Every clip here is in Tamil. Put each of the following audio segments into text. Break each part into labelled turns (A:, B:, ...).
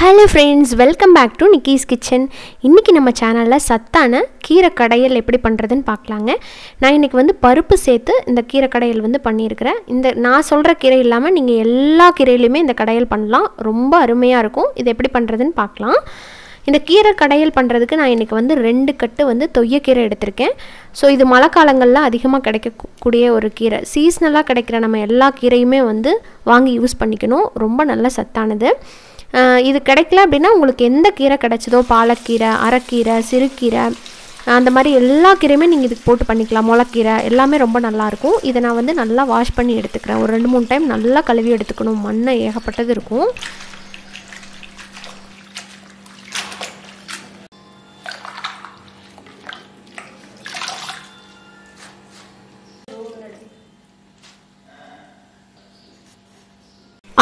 A: Hello friends, welcome back to Niki's Kitchen. இன்னைக்கு நம்ம சேனல்ல சத்தான கீரை கடையல் எப்படி பண்றதுன்னு பார்க்கலாங்க. நான் இன்னைக்கு வந்து பருப்பு சேர்த்து இந்த கீரை கடையல் வந்து பண்ணியிருக்கிறேன். இந்த நான் சொல்ற கீரை இல்லாம நீங்க எல்லா கீரையிலுமே இந்த கடையல் பண்ணலாம். ரொம்ப அருமையா இருக்கும். இது எப்படி பண்றதுன்னு பார்க்கலாம். இந்த கீரை கடையல் பண்ணுறதுக்கு நான் இன்றைக்கி வந்து 2 கட்டு வந்து தொய்யக்கீரை எடுத்திருக்கேன். ஸோ இது மழை காலங்களில் அதிகமாக கிடைக்கக்கூடிய ஒரு கீரை. சீஸ்னலாக கிடைக்கிற நம்ம எல்லா கீரையுமே வந்து வாங்கி யூஸ் பண்ணிக்கணும். ரொம்ப நல்ல சத்தானது. இது கிடைக்கல அப்படின்னா உங்களுக்கு எந்த கீரை கிடைச்சதோ, பாலக்கீரை, அரைக்கீரை, சிறுகீரை, அந்த மாதிரி எல்லா கீரையுமே நீங்கள் இதுக்கு போட்டு பண்ணிக்கலாம். முளைக்கீரை எல்லாமே ரொம்ப நல்லாயிருக்கும். இதை நான் வந்து நல்லா வாஷ் பண்ணி எடுத்துக்கிறேன். ஒரு 2-3 டைம் நல்லா கழுவி எடுத்துக்கணும். மண்ணை ஏகப்பட்டது இருக்கும்.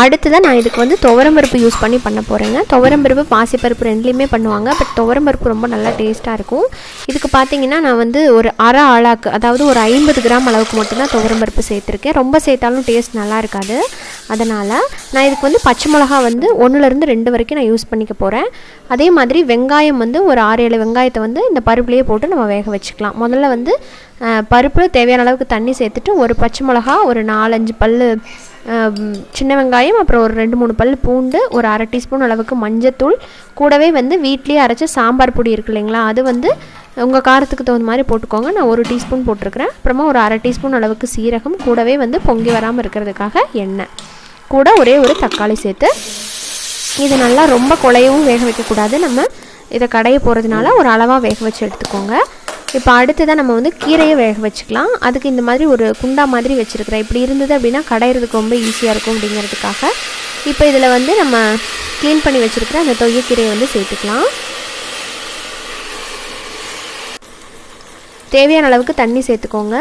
A: அடுத்ததான் நான் இதுக்கு வந்து துவரம்பருப்பு யூஸ் பண்ண போகிறேங்க. துவரம்பருப்பு பாசிப்பருப்பு ரெண்டுலேயுமே பண்ணுவாங்க. பட் துவரம்பருப்பு ரொம்ப நல்லா டேஸ்ட்டாக இருக்கும். இதுக்கு பார்த்தீங்கன்னா நான் வந்து ஒரு அரை ஆளாக்கு, அதாவது ஒரு 50 கிராம் அளவுக்கு மட்டும்தான் துவரம்பருப்பு சேர்த்துருக்கேன். ரொம்ப சேர்த்தாலும் டேஸ்ட் நல்லா இருக்காது. அதனால் நான் இதுக்கு வந்து பச்சை மிளகா வந்து 1லேருந்து 2 வரைக்கும் நான் யூஸ் பண்ணிக்க போகிறேன். அதே மாதிரி வெங்காயம் வந்து ஒரு 6-7 வெங்காயத்தை வந்து இந்த பருப்புலேயே போட்டு நம்ம வேக வச்சுக்கலாம். முதல்ல வந்து பருப்பு தேவையான அளவுக்கு தண்ணி சேர்த்துட்டு ஒரு பச்சை மிளகா, ஒரு 4-5 பல் சின்ன வெங்காயம், அப்புறம் ஒரு 2-3 பல் பூண்டு, ஒரு அரை டீஸ்பூன் அளவுக்கு மஞ்சத்தூள், கூடவே வந்து வீட்லேயே அரைச்ச சாம்பார் பொடி இருக்கு இல்லைங்களா, அது வந்து உங்கள் காரத்துக்கு தகுந்த மாதிரி போட்டுக்கோங்க. நான் 1 டீஸ்பூன் போட்டிருக்கிறேன். அப்புறமா ஒரு அரை டீஸ்பூன் அளவுக்கு சீரகம், கூடவே வந்து பொங்கி வராமல் இருக்கிறதுக்காக எண்ணெய், கூட ஒரே ஒரு தக்காளி சேர்த்து இது நல்லா ரொம்ப குழையவும் வேக வைக்கக்கூடாது. நம்ம இதை கடைய போகிறதுனால ஒரு அளவாக வேக வச்சு எடுத்துக்கோங்க. இப்போ அடுத்ததான் நம்ம வந்து கீரையை வேக வச்சுக்கலாம். அதுக்கு இந்த மாதிரி ஒரு குண்டா மாதிரி வச்சுருக்கிறேன். இப்படி இருந்தது அப்படின்னா கடையிறதுக்கு ரொம்ப ஈஸியாக இருக்கும் அப்படிங்கிறதுக்காக. இப்போ இதில் வந்து நம்ம க்ளீன் பண்ணி வச்சுருக்கிற அந்த தொய்யக்கீரையை வந்து சேர்த்துக்கலாம். தேவையான அளவுக்கு தண்ணி சேர்த்துக்கோங்க.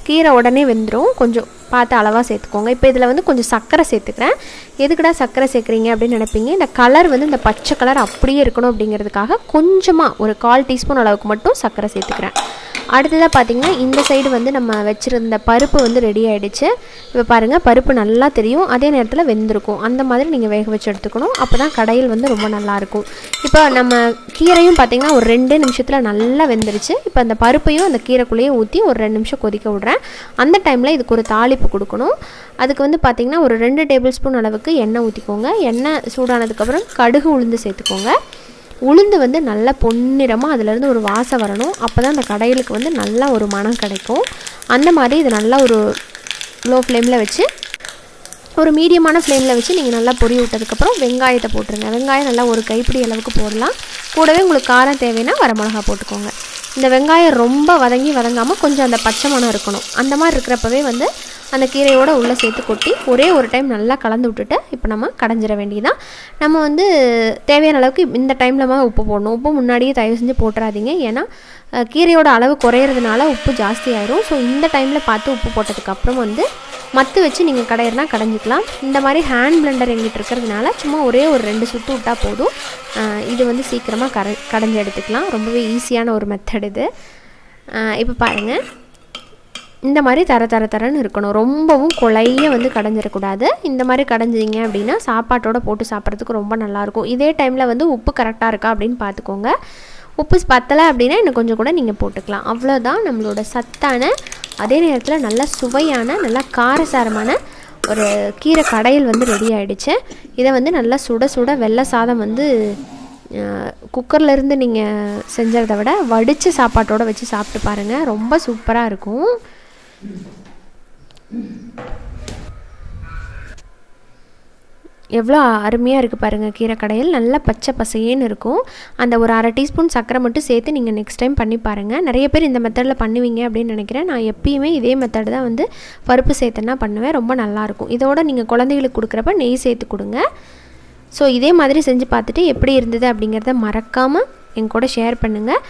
A: கீரை உடனே வெந்துடும். கொஞ்சம் பார்த்து அளவாக சேர்த்துக்கோங்க. இப்போ இதில் வந்து கொஞ்சம் சர்க்கரை சேர்த்துக்கிறேன். எதுக்குடா சர்க்கரை சேர்க்குறீங்க அப்படின்னு நினைப்பீங்க. இந்த கலர் வந்து இந்த பச்சை கலர் அப்படியே இருக்கணும் அப்படிங்கிறதுக்காக கொஞ்சமாக ஒரு 1/4 டீஸ்பூன் அளவுக்கு மட்டும் சர்க்கரை சேர்த்துக்கிறேன். அடுத்ததாக பார்த்திங்கன்னா இந்த சைடு வந்து நம்ம வச்சுருந்த பருப்பு வந்து ரெடி ஆகிடுச்சு. இப்போ பாருங்கள், பருப்பு நல்லா தெரியும், அதே நேரத்தில் வெந்திருக்கும். அந்த மாதிரி நீங்கள் வேக வச்சு எடுத்துக்கணும். அப்போ தான் கடையில் வந்து ரொம்ப நல்லாயிருக்கும். இப்போ நம்ம கீரையும் பார்த்திங்கன்னா ஒரு 2 நிமிஷத்தில் நல்லா வெந்துருச்சு. இப்போ அந்த பருப்பையும் அந்த கீரைக்குள்ளேயே ஊற்றி ஒரு 2 நிமிஷம் கொதிக்க விட்றேன். அந்த டைமில் இதுக்கு ஒரு தாளிப்பு கொடுக்கணும். அதுக்கு வந்து பார்த்திங்கன்னா ஒரு 2 டேபிள் ஸ்பூன் அளவுக்கு எண்ணெய் ஊற்றிக்கோங்க. எண்ணெய் சூடானதுக்கப்புறம் கடுகு உளுந்து சேர்த்துக்கோங்க. உளுந்து வந்து நல்லா பொன்னிறமாக அதிலேருந்து ஒரு வாசம் வரணும். அப்போ தான் அந்த கடையிலுக்கு வந்து நல்லா ஒரு மணம் கிடைக்கும். அந்த மாதிரி இது நல்லா ஒரு லோ ஃப்ளேமில் வச்சு, ஒரு மீடியமான ஃப்ளேமில் வச்சு நீங்கள் நல்லா பொரி விட்டதுக்கப்புறம் வெங்காயத்தை போட்டுருங்க. வெங்காயம் நல்லா ஒரு கைப்பிடி அளவுக்கு போடலாம். கூடவே உங்களுக்கு காரம் தேவைன்னா வரமிளகா போட்டுக்கோங்க. இந்த வெங்காயம் ரொம்ப வதங்காமல் கொஞ்சம் அந்த பச்சை மணம் இருக்கணும். அந்த மாதிரி இருக்கிறப்பவே வந்து அந்த கீரையோடு உள்ளே சேர்த்து கொட்டி ஒரே ஒரு டைம் நல்லா கலந்து விட்டுட்டு இப்போ நம்ம கடைஞ்சிட வேண்டியதான். நம்ம வந்து தேவையான அளவுக்கு இந்த டைமில் உப்பு போடணும். உப்பு முன்னாடியே தயவு செஞ்சு போட்டுறாதீங்க. ஏன்னா கீரையோட அளவு குறையிறதுனால உப்பு ஜாஸ்தி ஆயிரும். ஸோ இந்த டைமில் பார்த்து உப்பு போட்டதுக்கப்புறம் வந்து மத்து வச்சு நீங்கள் கடையிறனா கடைஞ்சிக்கலாம். இந்த மாதிரி ஹேண்ட் பிளெண்டர் எங்கிட்ட இருக்கிறதுனால சும்மா ஒரே ஒரு 2 சுற்று விட்டால் போதும். இது வந்து சீக்கிரமாக கடைஞ்சி எடுத்துக்கலாம். ரொம்பவே ஈஸியான ஒரு மெத்தட் இது. இப்போ பாருங்கள், இந்த மாதிரி தரன்னு இருக்கணும். ரொம்பவும் குழைய வந்து கடைஞ்சிடக்கூடாது. இந்த மாதிரி கடைஞ்சிங்க அப்படின்னா சாப்பாட்டோட போட்டு சாப்பிட்றதுக்கு ரொம்ப நல்லாயிருக்கும். இதே டைமில் வந்து உப்பு கரெக்டாக இருக்கா அப்படின்னு பார்த்துக்கோங்க. உப்பு பத்தலை அப்படின்னா இன்னும் கொஞ்சம் கூட நீங்கள் போட்டுக்கலாம். அவ்வளோதான், நம்மளோட சத்தான, அதே நேரத்தில் நல்லா சுவையான, நல்லா காரசாரமான ஒரு கீரை கடையல் வந்து ரெடி ஆகிடுச்சு. இதை வந்து நல்லா சுட சுட வெள்ளை சாதம் வந்து குக்கர்லேருந்து நீங்கள் செஞ்சதை விட வடித்த சாப்பாட்டோடு வச்சு சாப்பிட்டு பாருங்கள். ரொம்ப சூப்பராக இருக்கும். எவ்வளோ அருமையாக இருக்குது பாருங்கள். கீரை கடையில் நல்லா பச்சை பசையேன்னு இருக்கும். அந்த ஒரு அரை டீஸ்பூன் சர்க்கரை மட்டும் சேர்த்து நீங்கள் நெக்ஸ்ட் டைம் பண்ணி பாருங்கள். நிறைய பேர் இந்த மெத்தடில் பண்ணுவீங்க அப்படின்னு நினைக்கிறேன். நான் எப்பயுமே இதே மெத்தட் தான் வந்து பருப்பு சேர்த்துனா பண்ணுவேன். ரொம்ப நல்லாயிருக்கும். இதோட நீங்கள் குழந்தைகளுக்கு கொடுக்குறப்ப நெய் சேர்த்து கொடுங்க. ஸோ இதே மாதிரி செஞ்சு பார்த்துட்டு எப்படி இருந்தது அப்படிங்கிறத மறக்காமல் என் கூட ஷேர் பண்ணுங்கள்.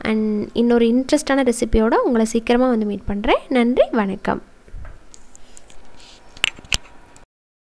A: அண்ட் இன்னொரு இன்ட்ரெஸ்டான ரெசிபியோடு உங்களை சீக்கிரமாக வந்து மீட் பண்ணுறேன். நன்றி, வணக்கம்.